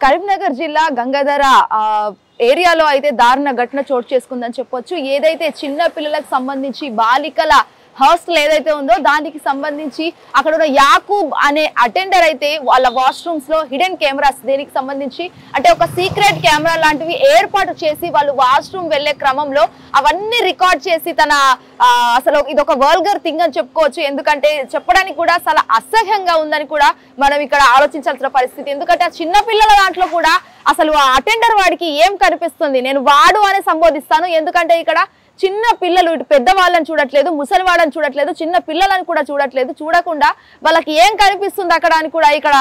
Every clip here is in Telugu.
కరీంనగర్ జిల్లా గంగాధర ఏరియాలో అయితే దారుణ ఘటన చోటు చేసుకుందని చెప్పొచ్చు. ఏదైతే చిన్న పిల్లలకు సంబంధించి బాలికల హాస్టల్ ఏదైతే ఉందో దానికి సంబంధించి అక్కడ ఉన్న యాకూబ్ అనే అటెండర్ అయితే వాళ్ళ వాష్రూమ్స్ లో హిడెన్ కెమెరాస్ దీనికి సంబంధించి అంటే ఒక సీక్రెట్ కెమెరా లాంటివి ఏర్పాటు చేసి వాళ్ళు వాష్రూమ్ వెళ్లే క్రమంలో అవన్నీ రికార్డ్ చేసి తన అసలు ఇది ఒక వల్గర్ థింగ్ అని చెప్పుకోవచ్చు. ఎందుకంటే చెప్పడానికి కూడా చాలా అసహ్యంగా ఉందని కూడా మనం ఇక్కడ ఆలోచించాల్సిన పరిస్థితి. ఎందుకంటే ఆ చిన్న పిల్లల దాంట్లో కూడా అసలు ఆ అటెండర్ వాడికి ఏం కనిపిస్తుంది, నేను వాడు అని సంబోధిస్తాను. ఎందుకంటే ఇక్కడ చిన్న పిల్లలు ఇటు పెద్దవాళ్ళని చూడట్లేదు, ముసలి వాళ్ళని చూడట్లేదు, చిన్న పిల్లలను కూడా చూడట్లేదు. చూడకుండా వాళ్ళకి ఏం కనిపిస్తుంది అక్కడ అని కూడా ఇక్కడ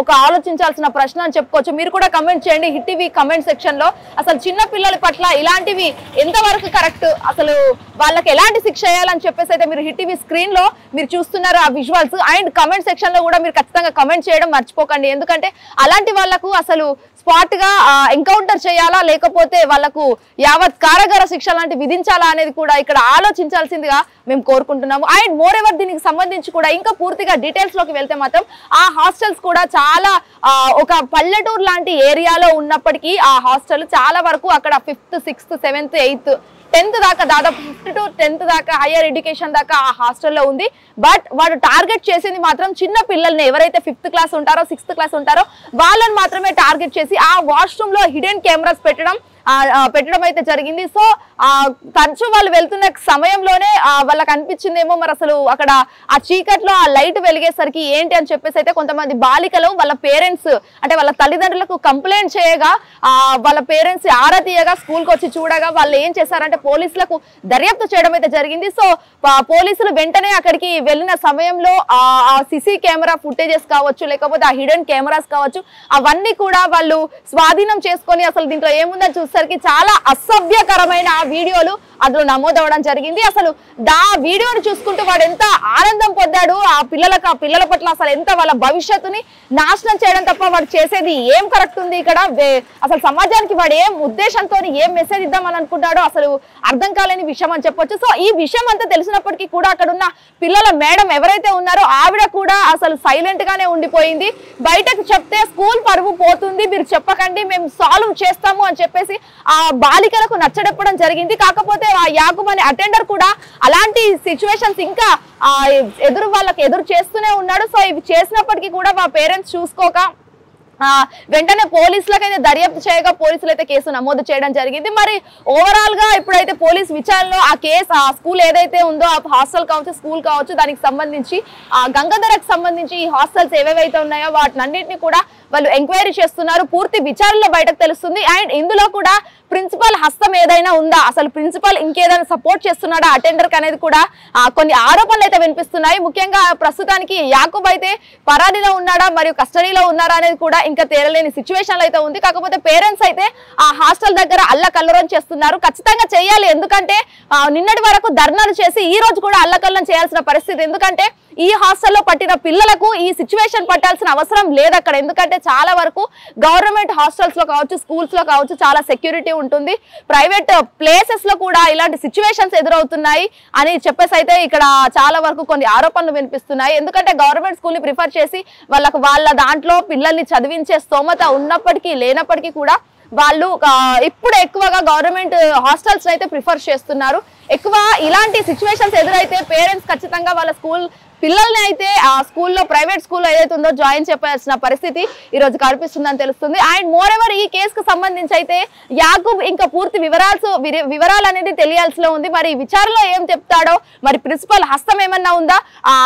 ఒక ఆలోచించాల్సిన ప్రశ్న అని చెప్పుకోవచ్చు. మీరు కూడా కమెంట్ చేయండి హిట్ టీవీ కమెంట్ సెక్షన్ లో. అసలు చిన్న పిల్లల పట్ల ఇలాంటివి ఎంతవరకు కరెక్ట్, అసలు వాళ్ళకి ఎలాంటి శిక్ష చేయాలని చెప్పేసి అయితే మీరు హిట్ టీవీ స్క్రీన్ లో మీరు చూస్తున్నారు ఆ విజువల్స్. అండ్ కమెంట్ సెక్షన్ లో కూడా మీరు ఖచ్చితంగా కమెంట్ చేయడం మర్చిపోకండి. ఎందుకంటే అలాంటి వాళ్ళకు అసలు స్పాట్ గా ఎన్కౌంటర్ చేయాలా లేకపోతే వాళ్ళకు యావత్ కారాగార శిక్ష లాంటి విధించాలా అనేది కూడా ఇక్కడ ఆలోచించాల్సిందిగా మేము కోరుకుంటున్నాము. అండ్ మోర్ ఎవర్ దీనికి సంబంధించి కూడా ఇంకా పూర్తిగా డీటెయిల్స్ లోకి వెళ్తే మాత్రం ఆ హాస్టల్స్ కూడా చాలా ఒక పల్లెటూరు లాంటి ఏరియాలో ఉన్నప్పటికీ ఆ హాస్టల్ చాలా వరకు అక్కడ 5th 6th 7th 8th 10th దాకా దాదాపు 5th to 10th దాకా హైయర్ ఎడ్యుకేషన్ దాకా ఆ హాస్టల్లో ఉంది. బట్ వాడు టార్గెట్ చేసింది మాత్రం చిన్న పిల్లల్ని, ఎవరైతే 5th క్లాస్ ఉంటారో 6th క్లాస్ ఉంటారో వాళ్ళని మాత్రమే టార్గెట్ చేసి ఆ వాష్రూమ్ లో హిడెన్ కెమెరాస్ పెట్టడం అయితే జరిగింది. సో తరచూ వాళ్ళు వెళ్తున్న సమయంలోనే వాళ్ళకి అనిపించిందేమో మరి అసలు అక్కడ ఆ చీకట్లో ఆ లైట్ వెలిగేసరికి ఏంటి అని చెప్పేసి అయితే కొంతమంది బాలికలు వాళ్ళ పేరెంట్స్ అంటే వాళ్ళ తల్లిదండ్రులకు కంప్లైంట్ చేయగా వాళ్ళ పేరెంట్స్ ఆరా తీయగా స్కూల్కి వచ్చి చూడగా వాళ్ళు ఏం చేశారంటే పోలీసులకు దర్యాప్తు చేయడం అయితే జరిగింది. సో పోలీసులు వెంటనే అక్కడికి వెళ్ళిన సమయంలో ఆ సిసి కెమెరా ఫుటేజెస్ కావచ్చు లేకపోతే ఆ హిడెన్ కెమెరాస్ కావచ్చు అవన్నీ కూడా వాళ్ళు స్వాధీనం చేసుకొని అసలు దీంట్లో ఏముందని చూసేసరికి చాలా అసభ్యకరమైన వీడియోలు అందులో నమోదవడం జరిగింది. అసలు ఆ వీడియోని చూసుకుంటూ వాడు ఎంత ఆనందం పొందాడు, ఆ పిల్లల పట్ల అసలు ఎంత వాళ్ళ భవిష్యత్తుని నాశనం చేయడం తప్ప వాడు చేసేది ఏం కరెక్ట్ ఉంది ఇక్కడ, అసలు సమాజానికి వాడు ఏం ఉద్దేశంతో ఏం మెసేజ్ ఇద్దామని అనుకుంటాడో అసలు అర్థం కాలేని విషయం అని చెప్పొచ్చు. సో ఈ విషయం అంతా తెలిసినప్పటికీ కూడా అక్కడ ఉన్న పిల్లల మేడం ఎవరైతే ఉన్నారో ఆవిడ కూడా అసలు సైలెంట్ గానే ఉండిపోయింది. బయటకు చెప్తే స్కూల్ పరువు పోతుంది, మీరు చెప్పకండి మేము సాల్వ్ చేస్తాము అని చెప్పేసి ఆ బాలికలకు నచ్చడెప్పడం జరిగింది. కాకపోతే ఆ యాకూబ్ అనే అటెండర్ కూడా అలాంటి సిచ్యువేషన్స్ ఇంకా వాళ్ళకి ఎదురు చేస్తూనే ఉన్నాడు. సో ఇవి చేసినప్పటికీ కూడా మా పేరెంట్స్ చూసుకోక వెంటనే పోలీసులకైతే దర్యాప్తు చేయగా పోలీసులు అయితే కేసు నమోదు చేయడం జరిగింది. మరి ఓవరాల్ గా ఇప్పుడైతే పోలీస్ విచారణలో ఆ కేసు ఆ స్కూల్ ఏదైతే ఉందో ఆ హాస్టల్ కావచ్చు స్కూల్ కావచ్చు దానికి సంబంధించి ఆ గంగాధరకు సంబంధించి ఈ హాస్టల్స్ ఏవేవైతే ఉన్నాయో వాటినన్నింటినీ కూడా వాళ్ళు ఎంక్వైరీ చేస్తున్నారు. పూర్తి విచారణలో బయటకు తెలుస్తుంది. అండ్ ఇందులో కూడా ప్రిన్సిపల్ హస్తం ఏదైనా ఉందా, అసలు ప్రిన్సిపల్ ఇంకేదైనా సపోర్ట్ చేస్తున్నాడా అటెండర్ కి అనేది కూడా కొన్ని ఆరోపణలు అయితే వినిపిస్తున్నాయి. ముఖ్యంగా ప్రస్తుతానికి యాకూబ్ అయితే పరారీలో ఉన్నాడా మరియు కస్టడీలో ఉన్నారా అనేది కూడా ఇంకా తేలలేని సిచ్యువేషన్ అయితే ఉంది. కాకపోతే పేరెంట్స్ అయితే ఆ హాస్టల్ దగ్గర అల్లకల్లోలం చేస్తున్నారు. ఖచ్చితంగా చేయాలి, ఎందుకంటే నిన్నటి వరకు ధర్నాలు చేసి ఈ రోజు కూడా అల్లకల్లోలం చేయాల్సిన పరిస్థితి. ఎందుకంటే ఈ హాస్టల్లో పట్టిన పిల్లలకు ఈ సిచ్యువేషన్ పట్టాల్సిన అవసరం లేదు అక్కడ. ఎందుకంటే చాలా వరకు గవర్నమెంట్ హాస్టల్స్ లో కావచ్చు స్కూల్స్ లో కావచ్చు చాలా సెక్యూరిటీ ఉంటుంది. ప్రైవేట్ ప్లేసెస్ లో కూడా ఇలాంటి సిచ్యువేషన్స్ ఎదురవుతున్నాయి అని చెప్పేసి అయితే ఇక్కడ చాలా వరకు కొన్ని ఆరోపణలు వినిపిస్తున్నాయి. ఎందుకంటే గవర్నమెంట్ స్కూల్ ని ప్రిఫర్ చేసి వాళ్ళ దాంట్లో పిల్లల్ని చదివించే స్తోమత ఉన్నప్పటికీ లేనప్పటికీ కూడా వాళ్ళు ఇప్పుడు ఎక్కువగా గవర్నమెంట్ హాస్టల్స్ అయితే ప్రిఫర్ చేస్తున్నారు. ఎక్కువ ఇలాంటి సిచ్యువేషన్స్ ఎదురైతే పేరెంట్స్ ఖచ్చితంగా వాళ్ళ స్కూల్ పిల్లల్ని అయితే ఆ స్కూల్లో ప్రైవేట్ స్కూల్లో ఏదైతే ఉందో జాయిన్ చెప్పాల్సిన పరిస్థితి ఈ రోజు కనిపిస్తుందని తెలుస్తుంది. అండ్ మోర్ ఎవర్ ఈ కేసుకు సంబంధించి అయితే యాకూబ్ ఇంకా పూర్తి వివరాలు అనేది తెలియాల్సిలో ఉంది. మరి విచారణలో ఏం చెప్తాడో, మరి ప్రిన్సిపల్ హస్తం ఏమన్నా ఉందా,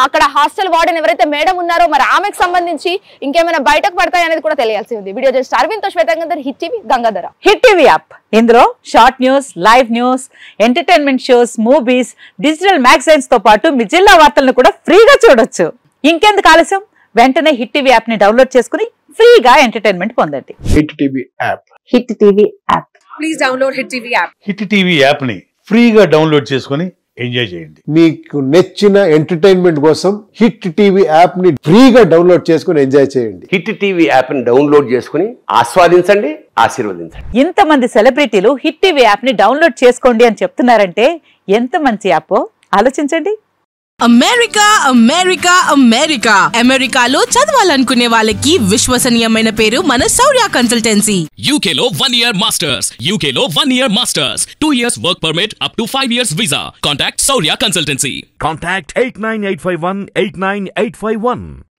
అక్కడ హాస్టల్ వార్డెన్ ఎవరైతే మేడం ఉన్నారో మరి ఆమెకు సంబంధించి ఇంకేమైనా బయటకు పడతాయి అనేది కూడా తెలియాల్సి ఉంది. వీడియో జస్ట్ అరవింద్ తో శ్వేతంగంధర్, hit TV Gangadhara. Hit TV app, ఇందులో short news, live news, entertainment shows, movies, digital magazines తో పాటు మీ జిల్లా వార్తలను కూడా ఫ్రీగా చూడొచ్చు. ఇంకెందుకు ఆలస్యం, వెంటనే హిట్ టీవీ యాప్ ని డౌన్లోడ్ చేసుకుని ఫ్రీగా ఎంటర్టైన్మెంట్ పొందండి. Hit TV app. Hit TV app. Please download hit TV app. Hit TV app ని ఫ్రీగా డౌన్లోడ్ చేసుకుని ఎంజాయ్ చేయండి. మీకు నచ్చిన ఎంటర్టైన్మెంట్ కోసం హిట్ టీవీ యాప్ ని ఫ్రీగా డౌన్లోడ్ చేసుకుని ఎంజాయ్ చేయండి. హిట్ టీవీ యాప్ ని డౌన్లోడ్ చేసుకుని ఆస్వాదించండి, ఆశీర్వదించండి. ఇంతమంది సెలబ్రిటీలు హిట్ టీవీ యాప్ ని డౌన్లోడ్ చేసుకోండి అని చెప్తున్నారంటే ఎంత మంచి యాప్ ఆలోచించండి. అమెరికా అమెరికా అమెరికా అమెరికాలో చదవాలనుకునే వాళ్ళకి విశ్వసనీయమైన పేరు మన శౌర్య కన్సల్టెన్సీ. UK లో 1 year masters, UK లో 1 year masters, 2 years work permit up to 5 years visa. Contact Saurya Consultancy. Contact 89851 89851.